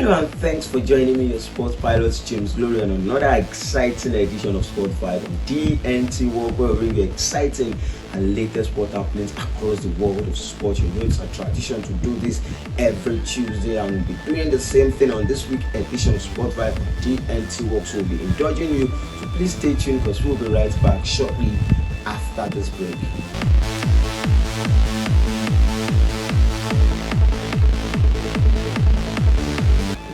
Hello and thanks for joining me, your sports pilot James Glory, on another exciting edition of Sport 5 on DNTWOK, where we bring you exciting and latest sport happenings across the world of sport. You know it's a tradition to do this every Tuesday, and we'll be doing the same thing on this week's edition of Sport 5 on DNTWOK. So we'll be indulging you, so please stay tuned because we'll be right back shortly after this break.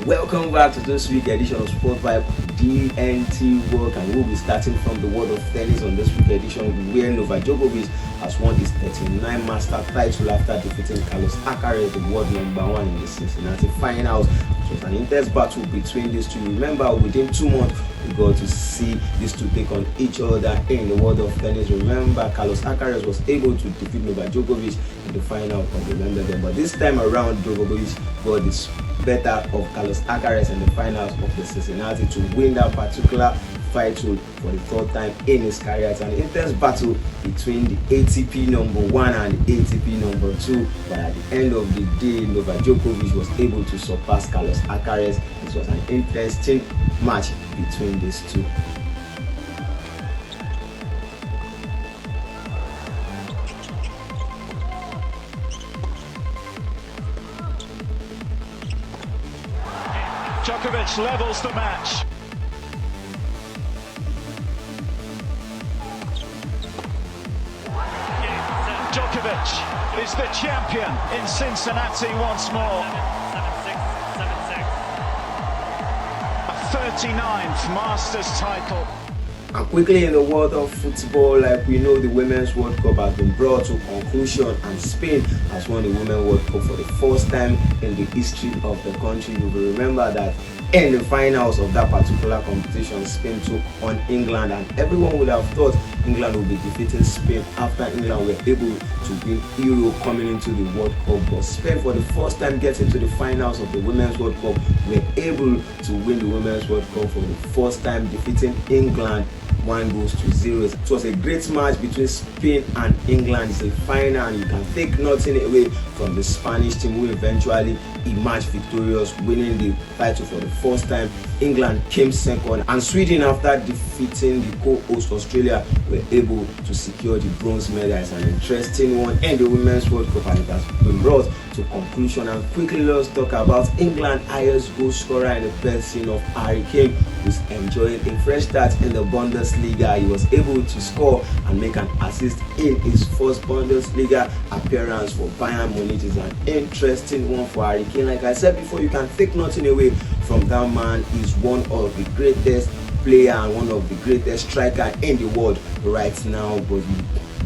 Welcome back to this week's edition of Sport 5 DNTWOK, and we'll be starting from the world of tennis on this week's edition, where Novak Djokovic has won his 39th Master title after defeating Carlos Alcaraz, the world #1 in the Cincinnati finals. It was an intense battle between these two. Remember, within 2 months, we got to see these two take on each other in the world of tennis. Remember, Carlos Alcaraz was able to defeat Novak Djokovic in the final of the Wimbledon, but this time around, Djokovic got this better of Carlos Alcaraz in the finals of the Cincinnati to win that particular title for the 3rd time in his career. It's an intense battle between the ATP #1 and ATP #2, but at the end of the day, Novak Djokovic was able to surpass Carlos Alcaraz. This was an interesting match between these two. Djokovic levels the match. Djokovic is the champion in Cincinnati once more. 7-6, 7-6. A 39th Masters title. And quickly, in the world of football, like we know, the Women's World Cup has been brought to conclusion, and Spain has won the Women's World Cup for the first time in the history of the country. You will remember that in the finals of that particular competition, Spain took on England, and everyone would have thought England would be defeating Spain after England were able to win Euro coming into the World Cup. But Spain, for the first time getting to the finals of the Women's World Cup, were able to win the Women's World Cup for the first time, defeating England 1-0. It was a great match between Spain and England. It's a final, and you can take nothing away from the Spanish team, who eventually emerged victorious, winning the title for the first time. England came second, and Sweden, after defeating the co-host Australia, were able to secure the bronze medal. It's an interesting one in the Women's World Cup, and it has been brought to conclusion. And quickly, let's talk about England's highest goal scorer in the person of Harry Kane, who's enjoying a fresh start in the Bundesliga. He was able to score and make an assist in his first Bundesliga appearance for Bayern Munich. Is an interesting one for Harry Kane. Like I said before, you can take nothing away from that man. He's one of the greatest player and one of the greatest striker in the world right now. But you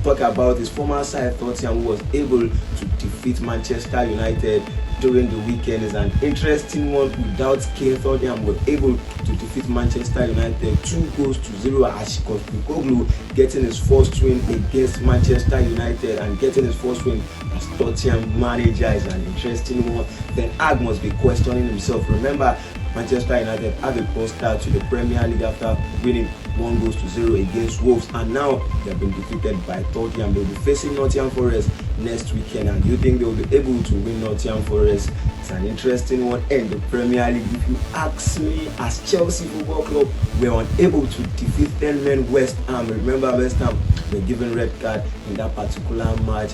talk about his former side, Tottenham, who was able to defeat Manchester United during the weekend. Is an interesting one. Without Kane, Tottenham were able to defeat Manchester United 2-0. Ashikoglu getting his first win against Manchester United and getting his first win as Tottenham manager is an interesting one. Then Ag must be questioning himself. Remember, Manchester United have a poor start to the Premier League after winning 1-0 against Wolves, and now they have been defeated by Tottenham. They will be facing Nottingham Forest next weekend, and do you think they will be able to win Nottingham Forest? It's an interesting one in the Premier League. If you ask me, as Chelsea Football Club were unable to defeat 10-men West Ham. Remember, West Ham were given red card in that particular match,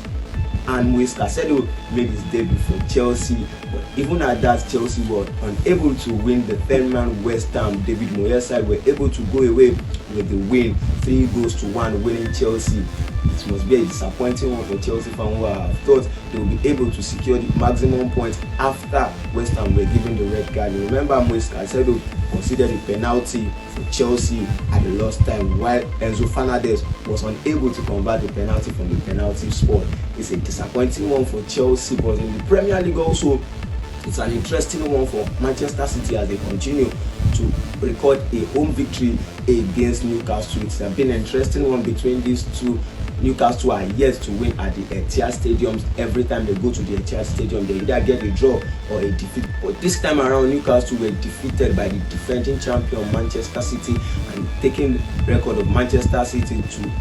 and Caicedo made his debut for Chelsea, but even at that, Chelsea were unable to win the 10-man West Ham. David Moyes side were able to go away with the win, 3-1, winning Chelsea. It must be a disappointing one for Chelsea fans, who have thought they will be able to secure the maximum points after West Ham were given the red card. You remember, Caicedo considered a penalty for Chelsea at the last time, while Enzo Fernandez was unable to convert the penalty from the penalty spot. It's a disappointing one for Chelsea, but in the Premier League also, it's an interesting one for Manchester City as they continue to record a home victory against Newcastle. It's been an interesting one between these two. Newcastle are yet to win at the Etihad Stadium. Every time they go to the Etihad Stadium, they either get a draw or a defeat. But this time around, Newcastle were defeated by the defending champion Manchester City, and taking the record of Manchester City to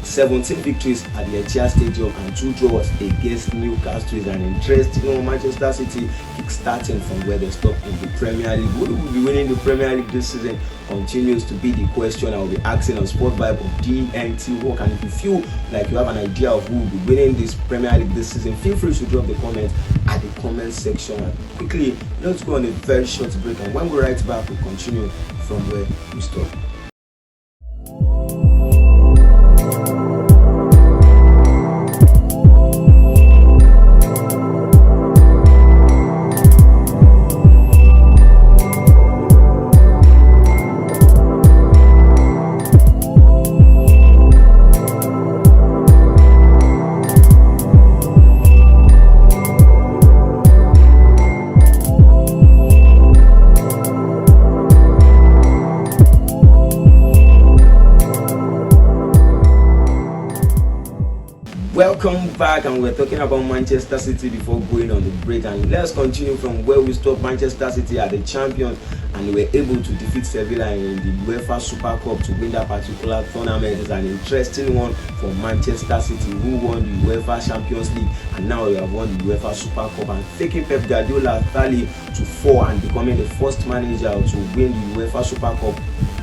17 victories at the Etihad Stadium and 2 draws against Newcastle. Is an interesting Manchester City kick-starting from where they stopped in the Premier League. Who will be winning the Premier League this season continues to be the question I will be asking on Sport Vibe of DNTWOK. And if you feel like you have an idea of who will be winning this Premier League this season, feel free to drop the comment at the comment section. And quickly, let's go on a very short break, and when we're right back, we'll continue from where we stopped. Welcome back, and we're talking about Manchester City before going on the break, and let's continue from where we stopped. Manchester City are the champions, and they were able to defeat Sevilla in the UEFA Super Cup to win that particular tournament. It's an interesting one for Manchester City, who won the UEFA Champions League and now they have won the UEFA Super Cup, and taking Pep Guardiola's tally to 4 and becoming the first manager to win the UEFA Super Cup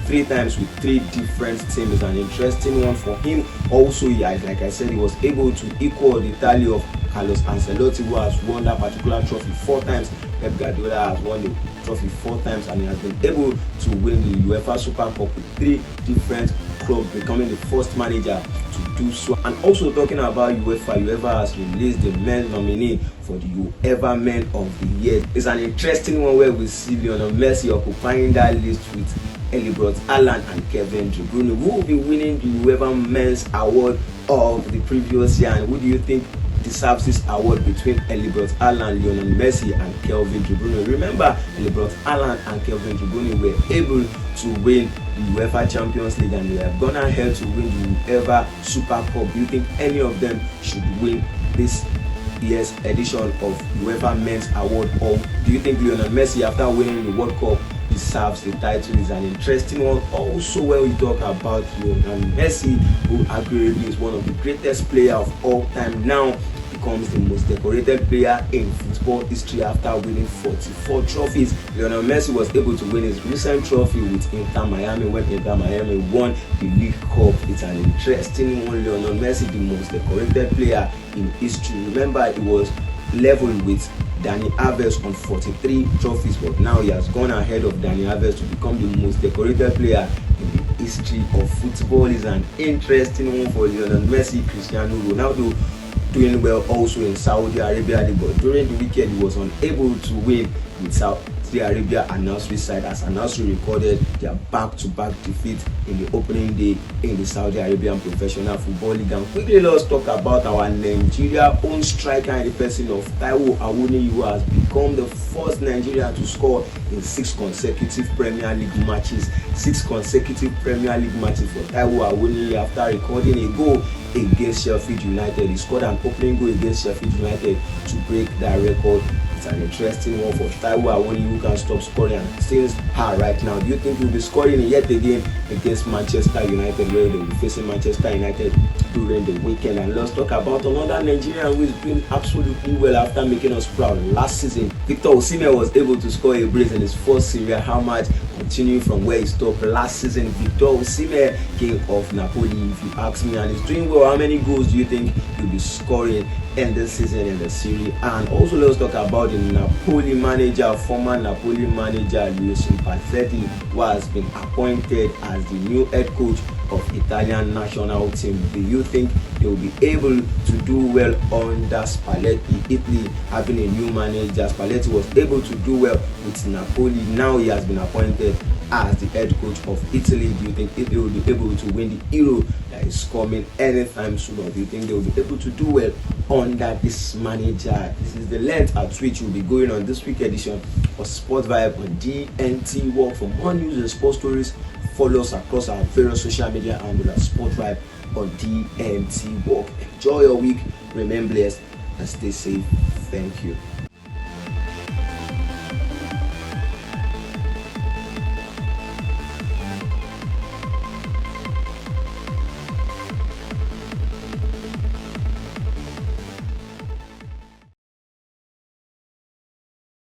3 times with 3 different teams. Is an interesting one for him. Also, like I said, he was able to equal the tally of Carlos Ancelotti, who has won that particular trophy 4 times. Pep Guardiola has won the trophy 4 times, and he has been able to win the UEFA Super Cup with 3 different clubs, becoming the first manager to do so. And also talking about UEFA has released the men's nominee for the UEFA Men of the Year. It's an interesting one where we see Lionel Messi occupying that list with Erling Haaland and Kevin De Bruyne, who will be winning the UEFA Men's Award of the previous year. And who do you think deserves this award between Erling Haaland, Lionel Messi and Kevin De Bruyne? Remember, Erling Haaland and Kevin De Bruyne were able to win the UEFA Champions League, and they have gone ahead to win the UEFA Super Cup. Do you think any of them should win this year's edition of UEFA Men's Award, or do you think Lionel Messi, after winning the World Cup, deserves the title? Is an interesting one. Also, when we talk about Lionel Messi, who arguably is one of the greatest players of all time, now becomes the most decorated player in football history after winning 44 trophies. Lionel Messi was able to win his recent trophy with Inter Miami when Inter Miami won the League Cup. It's an interesting one. Lionel Messi, the most decorated player in history. Remember, it was level with Dani Alves on 43 trophies, but now he has gone ahead of Dani Alves to become the most decorated player in the history of football. Is an interesting one for Lionel Messi. Cristiano Ronaldo doing well also in Saudi Arabia, but during the weekend he was unable to win with Saudi Arabia and Al-Nassr side, as Al-Nassr recorded their back-to-back defeat in the opening day in the Saudi Arabian Professional Football League. And quickly, let's talk about our Nigeria own striker in the person of Taiwo Awoniyi, who has become the first Nigerian to score in 6 consecutive Premier League matches. 6 consecutive Premier League matches for Taiwo Awoniyi after recording a goal against Sheffield United. He scored an opening goal against Sheffield United to break that record. It's an interesting one for Taiwo Awoniyi, who can stop scoring and stays high right now. Do you think he'll be scoring yet again against Manchester United, where they'll be facing Manchester United during the weekend? And let's talk about another Nigerian who is doing absolutely well after making us proud last season. Victor Osimhen was able to score a brace in his first Serie A match, continuing from where he stopped last season. Victor Osimhen, king of Napoli, if you ask me, and he's doing well. How many goals do you think he'll be scoring in this season in the Serie A? And also, let's talk about the Napoli manager, former Napoli manager Luis Pacetti, who has been appointed as the new head coach of Italian national team. Do you think they will be able to do well under Spalletti? Italy having a new manager, Spalletti was able to do well with Napoli. Now he has been appointed as the head coach of Italy. Do you think Italy will be able to win the Euro that is coming anytime soon, or do you think they will be able to do well under this manager? This is the length at which we'll be going on this week edition of Sport Vibe on DNTWOK. For more news and sports stories, follow us across our various social media and at Sport Vibe on DNTWOK. Enjoy your week, remain blessed, and stay safe. Thank you.